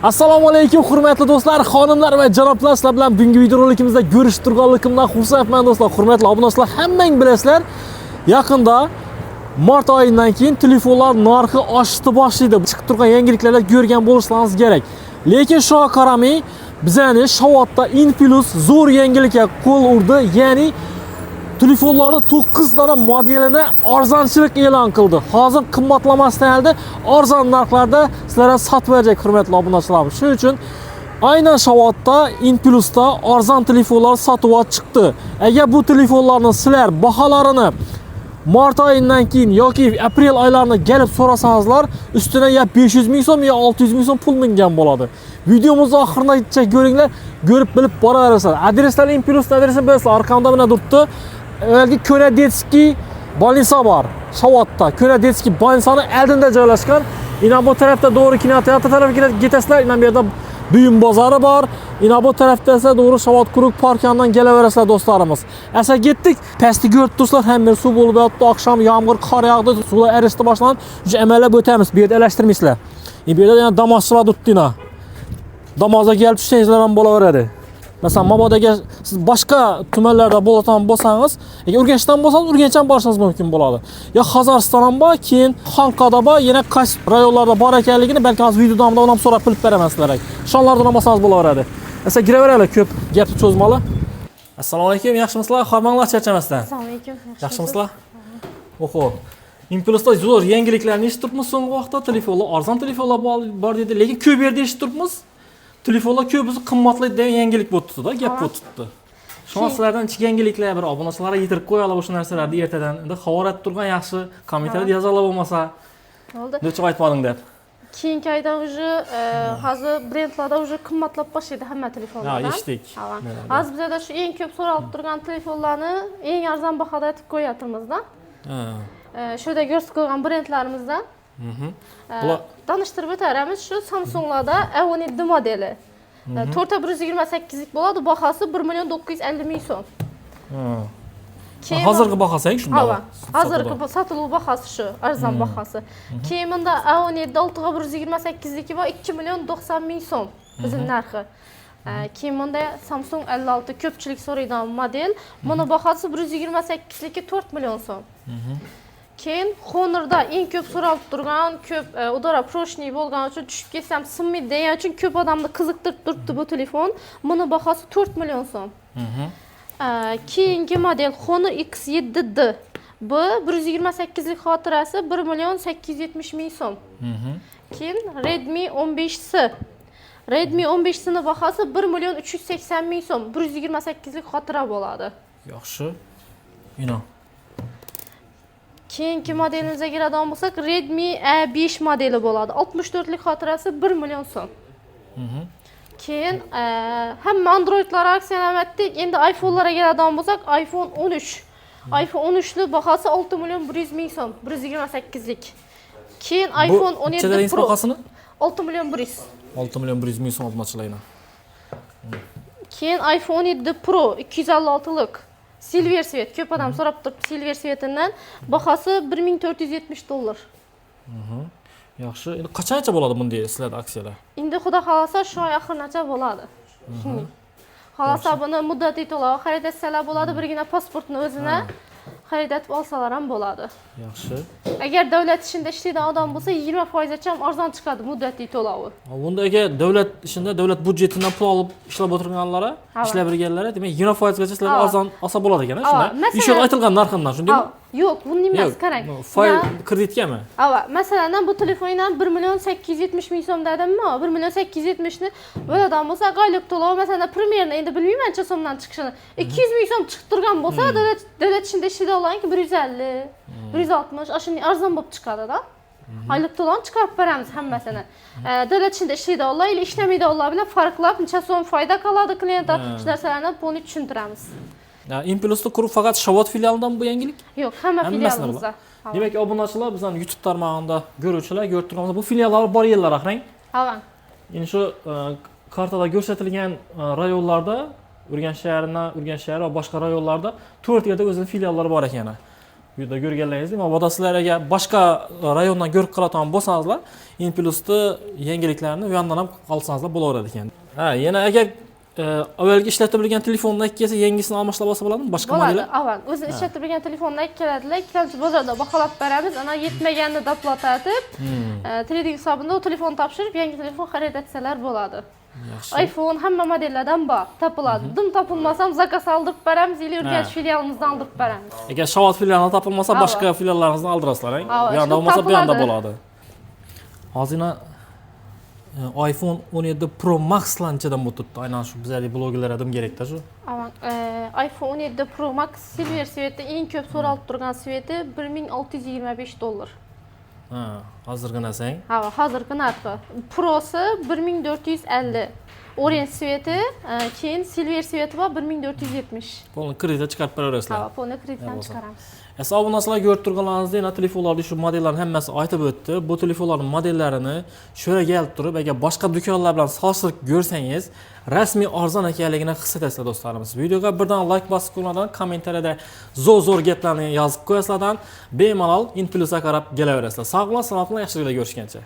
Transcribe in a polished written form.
Assalomu alaykum hurmatli do'stlar, xonimlar va janoblar, sizlar bilan bugungi videorolikimizda ko'rishib turganligimdan xursandman do'stlar. Hurmatli obunachilar, hammang bilasizlar, yaqinda mart oyidan keyin telefonlar narxi oshishni boshlaydi. Chiqib turgan yangiliklarni ko'rgan bo'lishlaringiz kerak. Lekin shunga qaramay, bizani Shavotda Inplus zo'r yangilikka qo'l urdi. Ya'ni telefonlarning 9 dona modelini arzonchilik e'lon qildi. Hozir qimmatlamasdan halda arzon narxlarda sizlarga sotib berajak hurmatli obunachilar. Shuning uchun aynan Shavotda Inplusda arzon telefonlar sotib chiqdi. Agar bu telefonlarning sizlar baholarini mart oyidan keyin yoki aprel oylarini kelib so'rasangizlar, ustidan ya 500 ming so'm yo 600 ming so'm pul mingan bo'ladi. Videomizni oxirigacha ko'ringlar, ko'rib bilib boraverasizlar. Adreslar Inplus adresini bilasizlar, arkamda mana turibdi. Evvelki Könedetskiy Bolnisa bor. Shavotda Könedetskiy Bolnisaning oldida joylashgan. Ina bu tarafda doğru kinoteatr tarafiga ketasizlar. Ina bu yerda Buyum bozori bor. Ina bu tarafda esa doğru Shavot Kuruk parkidan kelaverasizlar do'stlarimiz. Asa ketdik. Pastda ko'rib turibsizlar, hamma suv bo'lib yotdi. Oqshom yomg'ir, qor yog'di, suvlar erishdi boshlanib, juda amallab o'tamiz. Bu yerda elashtirmaysizlar. Bu yerda yana damozchilar turibdi. Damozga kelib tushsangizlar ham bo'laveradi. Masalan, Mabodagi siz boshqa tumanlarda bo'latan bo'lsangiz, yoki Urganchdan bo'lsangiz, Urganchdan borishingiz mumkin bo'ladi. Yo Qozoriston ham bor, keyin Xonqoda bor, yana qaysi rayonlarda bor ekanligini balki hozir video davomida ham so'rab bilib beraman sizlarga. Shonlardan olmasangiz bo'laveradi. Esa kiraveraylik, ko'p gapni cho'zmali. Assalomu alaykum, yaxshimisizlar? Xormanglar charchamasdan. Assalomu alaykum. Yaxshimisizlar? Oho. Inplusda zo'r yangiliklarni eshitibmiz so'nggi vaqtda, telefonlar, arzon telefonlar bor dedi, lekin ko'p yerda eshitibmiz. Telefonlar ko'pisi qimmatli degan yangilik bo'ldi-da, gap bo'ldi. Shunga sizlardan ichki yangiliklar bir obunachilarga yetirib qo'yaylik o'sha narsalarni ertadan. Endi xabarat turgan yaxshi, kommentariyada yozinglar bo'lmasa. Bo'ldi. Nechta aytmading deb. Keyingi oyda уже hozir brendlarda уже qimmatlab boshlaydi hamma telefonlar. Ha, eshitdik. Hozir bizda shu eng ko'p so'ralib turgan telefonlarni eng arzon bahoda aytib qo'yapmiz-da. Shu yerda ko'rsatib qo'ygan brendlarimizdan. Tanishtirib o'tamiz. Shu Samsunglarda A17 modeli. 4128 lik bo'ladi, bahasi 1.950.000 so'm. Hozirgi bahasi shunday. Ha, hozirgi sotuv bahasi shu, arzon bahasi. Keyin bunda A17 6.128 ligi bor, 2.090.000 so'm bizning narxi. Keyin bunda Samsung 56 ko'pchilik so'raydigan model. Buni bahasi 128 ligi 4 million so'm. Keyin Honor'da eng ko'p so'ralib turgan, ko'p udara proshniy bo'lgani uchun tushib ketsam sinmaydi degan uchun ko'p odamni qiziqtirib turibdi bu telefon. Buni bahasi 4 million so'm. Keyingi model Honor X7D. Bu 128 lik xotirasi 1.870.000 so'm. Keyin Redmi 15C. Redmi 15C'ning bahasi 1.380.000 so'm. 128 lik xotira bo'ladi. Yaxshi. Ino. Keyingi modelimizga keladigan bo'lsak, Redmi A5 modeli bo'ladi. 64 lik xotirasi 1 million so'm. Keyin hamma Androidlar aksiyalanmoqda. Endi iPhone'larga keladigan bo'lsak, iPhone 13. iPhone 13 ning bahasi 6.100.000 so'm, 128 lik. Keyin iPhone 17 Pro. 6.100.000. 6.100.000 so'm olmoqchilayman. Keyin iPhone 17 Pro 256 lik. Silver svet, ko'p odam so'rab turibdi Silver svetidan. Bahasi $1.470. Yaxshi. Endi qachongacha bo'ladi bunday sizlarda aksiyalar? Endi xudo xolasa shu oy oxirigacha bo'ladi. Xolasa buni muddatiy to'lov xarid etsalar bo'ladi, birgina pasportni o'zini xarid etib olsalar ham bo'ladi. Yaxshi. Agar davlat ishida ishlaydigan odam bo'lsa, 20% gacha ham arzon chiqadi muddatiy to'lovi. Bunda agar davlat ishida davlat budjetidan pul olib ishlab o'tirganlar, ishlab yurganlar, demak 20% gacha sizlarga arzon olsa bo'ladi ekan, shunday. Ish aytilgan narximdan, shundaymi? Yo'q, bunday emas, qarang. Fayl kreditgami? Masalan, bu telefondan 1.870.000 so'm dedimmi? 1.870 ni bo'ladigan bo'lsa, oylik to'lov masalan, primerni endi bilmayman necha so'mdan chiqishini. 200.000 so'm chiqib turgan bo'lsa, davlat ishida ishlaydiganlarga 150, 160, shunday arzon bo'lib chiqadi-da. Oylik to'lovni chiqarib beramiz hammasini. Davlat ishida ishlaydiganlar, yoki ishlamaydiganlar bilan farqlab, necha so'm foyda qiladi klientga, shu narsalarni to'liq tushuntiramiz. Inplusda quruq faqat Shavot filialidan bu yangilik? Yo'q, hamma filialimizda. Demak, obunachilar bizning YouTube tarmog'ida ko'ruvchilar ko'rib turganmiz. Bu filiallar bor yerlar aqrang. Ha. Endi shu kartada ko'rsatilgan rayonlarda Urganch shahri va boshqa rayonlarda 4 yerda o'zining filiallari bor ekan. Bu yerda ko'rganlaringizdek, mabodo sizlar agar boshqa rayondan ko'rib qoladigan bo'lsangizlar, Inplus'ni yangiliklarni u yoqdan ham olsangizlar bo'laveradi ekan. Ha, yana agar avvalgi ishlatilgan telefondan ikkisi yangisini almashlab olsa bo'ladimi? Boshqa bo'ladi. model? Avval o'zi ishlatilgan telefondan ikkaladilar, ikkinchi bozorda baholab beramiz. Ana yetmaganini doplatib, trading hisobida o telefonni topshirib, yangi telefon xarid etsalar bo'ladi. Yaxshi. iPhone hamma modellardan bor, topiladi. Dim topilmasam zakaz oldirib beramiz, yoki Urganch filialimizdan oldirib beramiz. Agar Shovot filialidan topilmasa, boshqa filiallaringizdan oldirasizlar, bu yoqda bo'lmasa bu yoqda bo'ladi. Hozirna iPhone 17 Pro Max lanchadan o'tibdi. Aynan shu bizlarga blogerlar adam kerakda shu. iPhone 17 Pro Max silver sveti eng ko'p so'ralib turgan sveti $1625. Ha, hozirgi narsang. Ha, hozirgi narxi. Prosi 1450. Orange sveti, keyin silver sveti bor 1470. Buni kreditga chiqarib beraverasizlar. Ha, buni kreditdan chiqaramiz. Obunachılar ko'rib turganlaringizdek, telefonlarda shu modellarning hammasini aytib o'tdi. Bu telefonlarning modellarini sho'ra kelib turib, agar boshqa do'konlar bilan solishtirib ko'rsangiz, rasmiy arzon ekanligini his etasizlar do'stlarimiz. Videoga birdan like bosib qo'ymadan, kommentariyada zo'r gaplarni yozib qo'yasizlardan bemalol Inplus'a qarab kelaverasizlar. Sog' bo'ling, salomat bo'ling, yaxshi kunlarda ko'rishguncha.